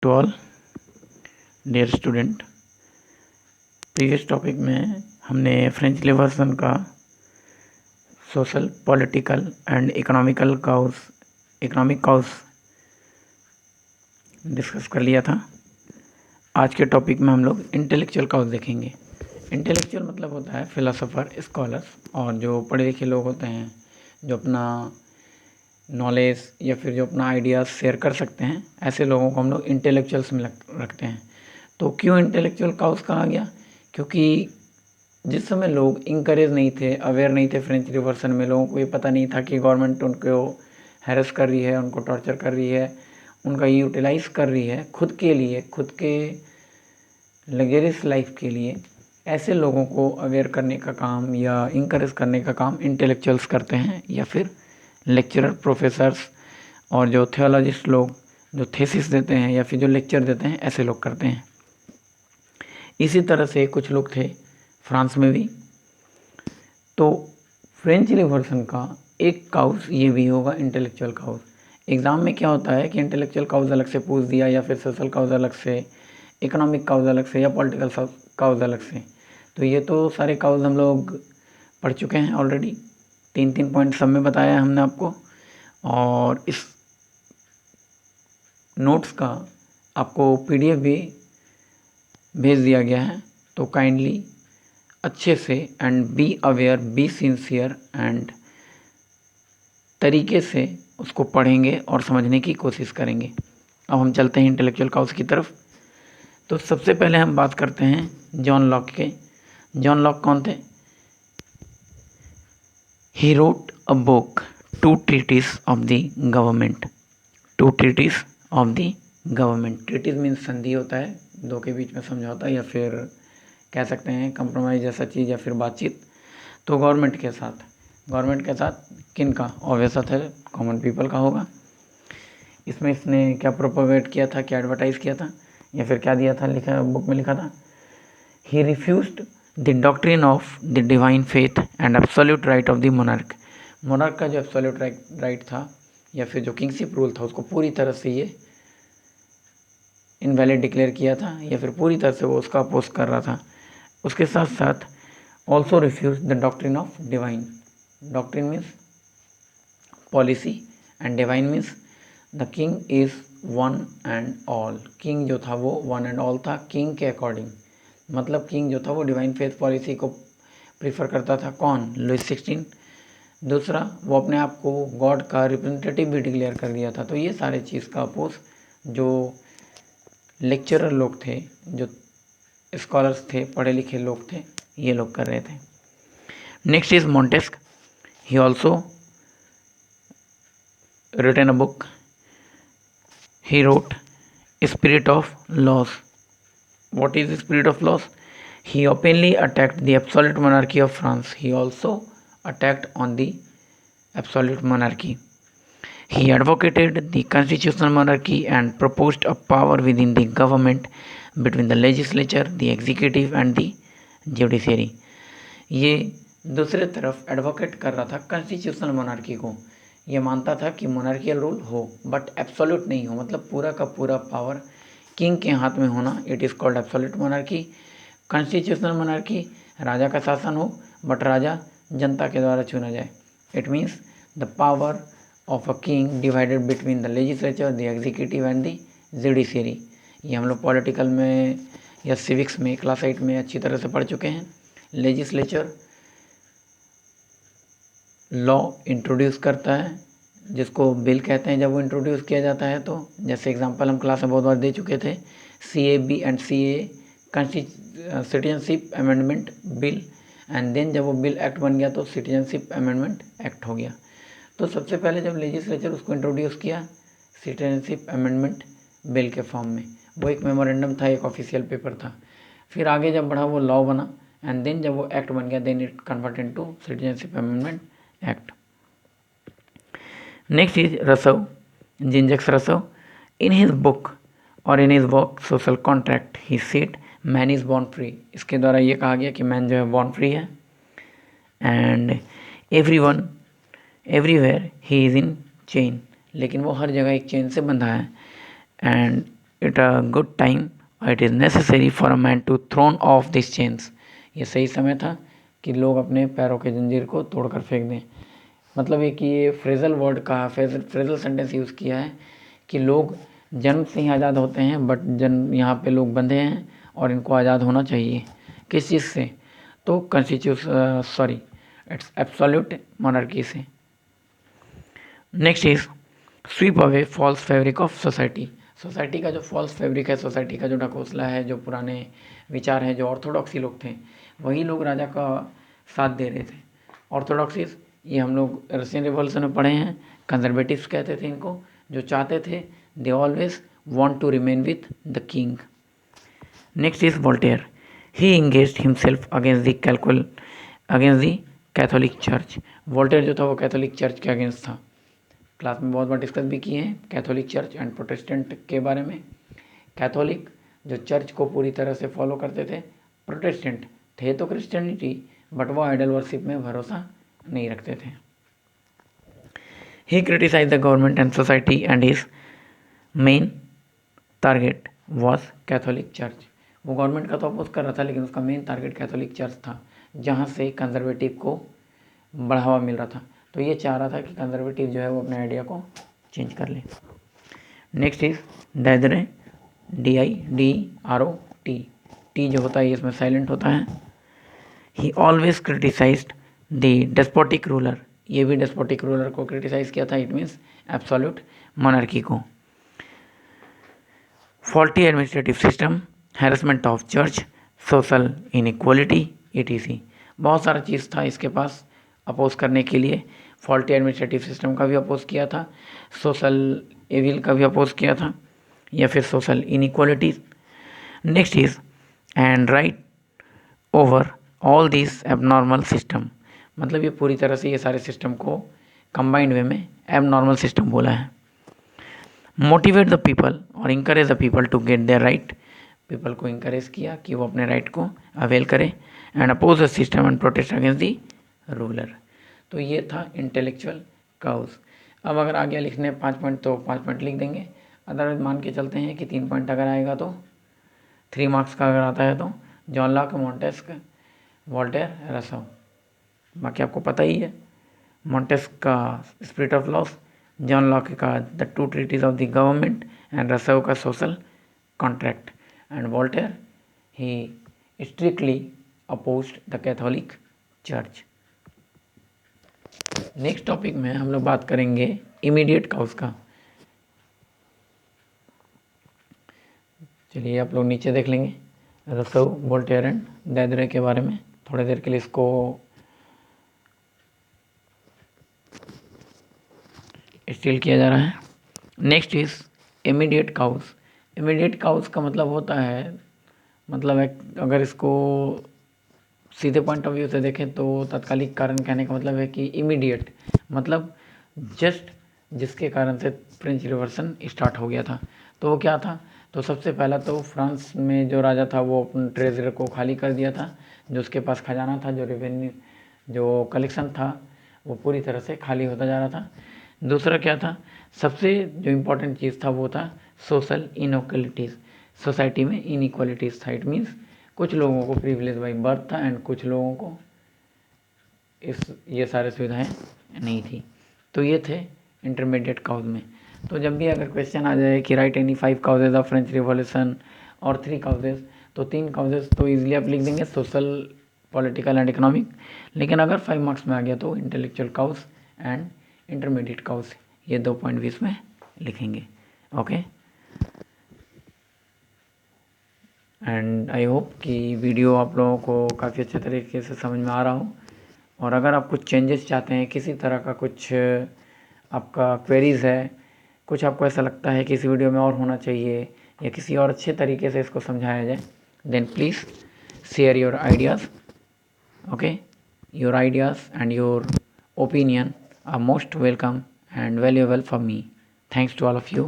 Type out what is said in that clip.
To all dear student, previous topic में हमने French revolution का social, political and economic cause discuss कर लिया था। आज के टॉपिक में हम लोग इंटेलेक्चुअल काउस देखेंगे। इंटेलेक्चुअल मतलब होता है फिलोसोफर, स्कॉलर्स, और जो पढ़े लिखे लोग होते हैं जो अपना नॉलेज या फिर जो अपना आइडियाज़ शेयर कर सकते हैं, ऐसे लोगों को हम लोग इंटेलेक्चुअल्स में रखते हैं। तो क्यों इंटेलेक्चुअल काउस कहा गया? क्योंकि जिस समय लोग इंकरेज नहीं थे, अवेयर नहीं थे फ्रेंच रिवॉल्यूशन में, लोगों को ये पता नहीं था कि गवर्नमेंट उनको हैरेस कर रही है, उनको टॉर्चर कर रही है, उनका यूटिलाइज कर रही है खुद के लिए, खुद के लग्जरियस लाइफ के लिए। ऐसे लोगों को अवेयर करने का काम या इंकरेज करने का काम इंटेलेक्चुअल्स करते हैं, या फिर लेक्चरर, प्रोफेसर्स और जो थियोलॉजिस्ट लोग जो थीसिस देते हैं या फिर जो लेक्चर देते हैं, ऐसे लोग करते हैं। इसी तरह से कुछ लोग थे फ्रांस में भी। तो फ्रेंच रिवॉल्यूशन का एक काउस ये भी होगा, इंटेलेक्चुअल काउस। एग्ज़ाम में क्या होता है कि इंटेलेक्चुअल काउस अलग से पूछ दिया, या फिर सोशल काउस अलग से, इकोनॉमिक काउस अलग से, या पॉलिटिकल काउस अलग से। तो ये तो सारे काउस हम लोग पढ़ चुके हैं ऑलरेडी। 3 पॉइंट सब में बताया है हमने आपको, और इस नोट्स का आपको PDF भी भेज दिया गया है। तो काइंडली अच्छे से and be aware, be sincere and तरीके से उसको पढ़ेंगे और समझने की कोशिश करेंगे। अब हम चलते हैं इंटेलेक्चुअल काउस की तरफ। तो सबसे पहले हम बात करते हैं जॉन लॉक के। जॉन लॉक कौन थे? He wrote a book, two treatise of the government. Two treatise of the government. Treatise means संधि होता है, दो के बीच में समझौता, या फिर कह सकते हैं कंप्रोमाइज़ जैसा चीज़, या फिर बातचीत। तो गवर्नमेंट के साथ किन का? ऑब्वियस है, कॉमन पीपल का होगा। इसमें इसने क्या प्रोपोगेट किया था, क्या एडवर्टाइज़ किया था, या फिर क्या दिया था, लिखा बुक में लिखा था? He refused the doctrine of the divine faith and absolute right of the monarch. Monarch का जो एब्सोल्यूट राइट था, या फिर जो किंगशिप रूल था, उसको पूरी तरह से ये इनवैलिड डिक्लेयर किया था, या फिर पूरी तरह से वो उसका अपोज कर रहा था। उसके साथ साथ also refuse the doctrine of divine. Doctrine means policy, and divine means the king is one and all. King जो था वो वन एंड ऑल था, किंग के अकॉर्डिंग। मतलब किंग जो था वो डिवाइन फेथ पॉलिसी को प्रीफर करता था। कौन? लुइस 16। दूसरा, वो अपने आप को गॉड का रिप्रेजेंटेटिव भी डिक्लेयर कर दिया था। तो ये सारे चीज़ का अपोज जो लेक्चरर लोग थे, जो स्कॉलर्स थे, पढ़े लिखे लोग थे, ये लोग कर रहे थे। Next is Montesquieu. He also written a book. He wrote Spirit of Laws. What is the Spirit of Laws? He openly attacked the absolute monarchy of France. He also attacked on the absolute monarchy. He advocated the constitutional monarchy and proposed a power within the government between the legislature, the executive and the judiciary. ये दूसरे तरफ advocate कर रहा था constitutional monarchy को। ये मानता था कि मोनार्कियल रूल हो बट एब्सोल्यूट नहीं हो, मतलब पूरा का पूरा पावर किंग के हाथ में होना। It is called absolute monarchy. Constitutional monarchy, राजा का शासन हो बट राजा जनता के द्वारा चुना जाए। It means the power of a king divided between the legislature, the executive and the judiciary. ये हम लोग पॉलिटिकल में या सिविक्स में, क्लास 8 में अच्छी तरह से पढ़ चुके हैं। लेजिस्लेचर लॉ इंट्रोड्यूस करता है, जिसको बिल कहते हैं जब वो इंट्रोड्यूस किया जाता है। तो जैसे एग्जांपल हम क्लास में बहुत बार दे चुके थे, CAB and CAA citizenship amendment bill, and then जब वो बिल एक्ट बन गया तो सिटीजनशिप अमेंडमेंट एक्ट हो गया। तो सबसे पहले जब लेजिस्लेचर उसको इंट्रोड्यूस किया सिटीजनशिप अमेंडमेंट बिल के फॉर्म में, वो एक मेमोरेंडम था, एक ऑफिशियल पेपर था। फिर आगे जब बढ़ा वो लॉ बना, एंड देन जब वो एक्ट बन गया, then it convert into citizenship amendment act. Next is Rousseau, Jean Jacques Rousseau. In his book और in his work social contract he said man is born free. इसके द्वारा ये कहा गया कि मैन जो है बॉर्न फ्री है, and everyone everywhere he is in chain. लेकिन वो हर जगह एक चेन से बंधा है। And it a good time, it is necessary for a man to thrown off these chains. ये सही समय था कि लोग अपने पैरों के जंजीर को तोड़कर फेंक दें। मतलब ये कि ये फ्रेजल वर्ड का फ्रेजल सेंटेंस यूज़ किया है कि लोग जन्म से ही आज़ाद होते हैं, बट यहाँ पे लोग बंधे हैं और इनको आज़ाद होना चाहिए। किस चीज़ से? तो इट्स एब्सोल्यूट मोनार्की से। Next is sweep away false fabric of society. Society का जो फॉल्स फैब्रिक है, सोसाइटी का जो ढकोसला है, जो पुराने विचार हैं, जो ऑर्थोडॉक्सी लोग थे, वही लोग राजा का साथ दे रहे थे। ऑर्थोडॉक्सीज ये हम लोग रशियन रिवॉल्यूशन में पढ़े हैं, कंजर्वेटिव्स कहते थे इनको, जो चाहते थे they always want to remain with the king. Next is Voltaire. He engaged himself against the Catholic church. Voltaire जो था वो कैथोलिक चर्च के अगेंस्ट था। क्लास में बहुत बार डिस्कस भी किए हैं कैथोलिक चर्च एंड प्रोटेस्टेंट के बारे में। कैथोलिक जो चर्च को पूरी तरह से फॉलो करते थे, प्रोटेस्टेंट थे तो क्रिश्चियनिटी, बट वो आइडल वर्शिप में भरोसा नहीं रखते थे। He criticise the government and society and his main target was Catholic church. वो गवर्नमेंट का तो अपोज कर रहा था, लेकिन उसका मेन टारगेट कैथोलिक चर्च था, जहाँ से कंजर्वेटिव को बढ़ावा मिल रहा था। तो ये चाह रहा था कि कंजर्वेटिव जो है वो अपने आइडिया को चेंज कर ले। Next is Diderot, DIDROT। T जो होता है इसमें साइलेंट होता है। He always criticised the despotic ruler. ये भी डेस्पोटिक रूलर को क्रिटिसाइज किया था, इट मीन्स एब्सोल्यूट मोनार्की को। Faulty administrative system, harassment of church, social inequality, ETC। बहुत सारा चीज़ था इसके पास अपोज करने के लिए। फॉल्टी एडमिनिस्ट्रेटिव सिस्टम का भी अपोज किया था, सोशल एविल का भी अपोज किया था, या फिर social inequalities. Next is and right over all this abnormal system. मतलब ये पूरी तरह से ये सारे सिस्टम को कंबाइंड वे में एबनॉर्मल सिस्टम बोला है। मोटिवेट द पीपल और encourage the people to get their right. People को इंकरेज किया कि वो अपने राइट को अवेल करे and oppose the system and protest against the ruler. तो ये था इंटेलेक्चुअल काउज। अब अगर आ गया लिखने 5 पॉइंट तो 5 पॉइंट लिख देंगे, अदरवाइज मान के चलते हैं कि 3 पॉइंट अगर आएगा तो 3 मार्क्स का अगर आता है तो जॉन लॉक, मॉन्टेस्क, वोल्टेयर, रसो। बाकी आपको पता ही है, मॉन्टेस्क का spirit of laws, John Locke का the 2 treatise of the government and Rousseau का social contract, and Voltaire he strictly opposed the Catholic church. Next topic में हम लोग बात करेंगे इमीडिएट काउज का। चलिए आप लोग नीचे देख लेंगे रसो, वोल्टेयर एंड डायदरे के बारे में। थोड़ी देर के लिए इसको स्टील किया जा रहा है। Next is immediate cause. Immediate cause का मतलब होता है, मतलब अगर इसको सीधे पॉइंट ऑफ व्यू से देखें तो तात्कालिक कारण कहने का मतलब है कि इमीडिएट मतलब जस्ट जिसके कारण से फ्रेंच रिवॉल्यूशन स्टार्ट हो गया था। तो वो क्या था? तो सबसे पहला तो फ्रांस में जो राजा था वो अपने ट्रेजर को खाली कर दिया था, जो उसके पास खजाना था, जो रेवेन्यू जो कलेक्शन था वो पूरी तरह से खाली होता जा रहा था। दूसरा क्या था? सबसे जो इम्पोर्टेंट चीज़ था वो था सोशल इनइक्वालिटीज़। सोसाइटी में इनइक्वालिटीज़ था, इट मीन्स कुछ लोगों को प्रिविलेज बाई बर्थ था एंड कुछ लोगों को ये सारी सुविधाएं नहीं थी। तो ये थे इंटरमीडिएट काउज में। तो जब भी अगर क्वेश्चन आ जाए कि right any 5 causes of French revolution और 3 काउजेज, तो 3 काउजेज तो ईजिली आप लिख देंगे, सोशल, पॉलिटिकल एंड इकोनॉमिक। लेकिन अगर 5 मार्क्स में आ गया तो intellectual cause and intermediate cause, ये 2 पॉइंट भी इसमें लिखेंगे। ओके, एंड आई होप कि वीडियो आप लोगों को काफ़ी अच्छे तरीके से समझ में आ रहा हो। और अगर आप कुछ चेंजेस चाहते हैं, किसी तरह का कुछ आपका क्वेरीज़ है, कुछ आपको ऐसा लगता है कि इस वीडियो में और होना चाहिए या किसी और अच्छे तरीके से इसको समझाया जाए, then please share your ideas. Okay, your ideas and your opinion are most welcome and valuable for me. Thanks to all of you.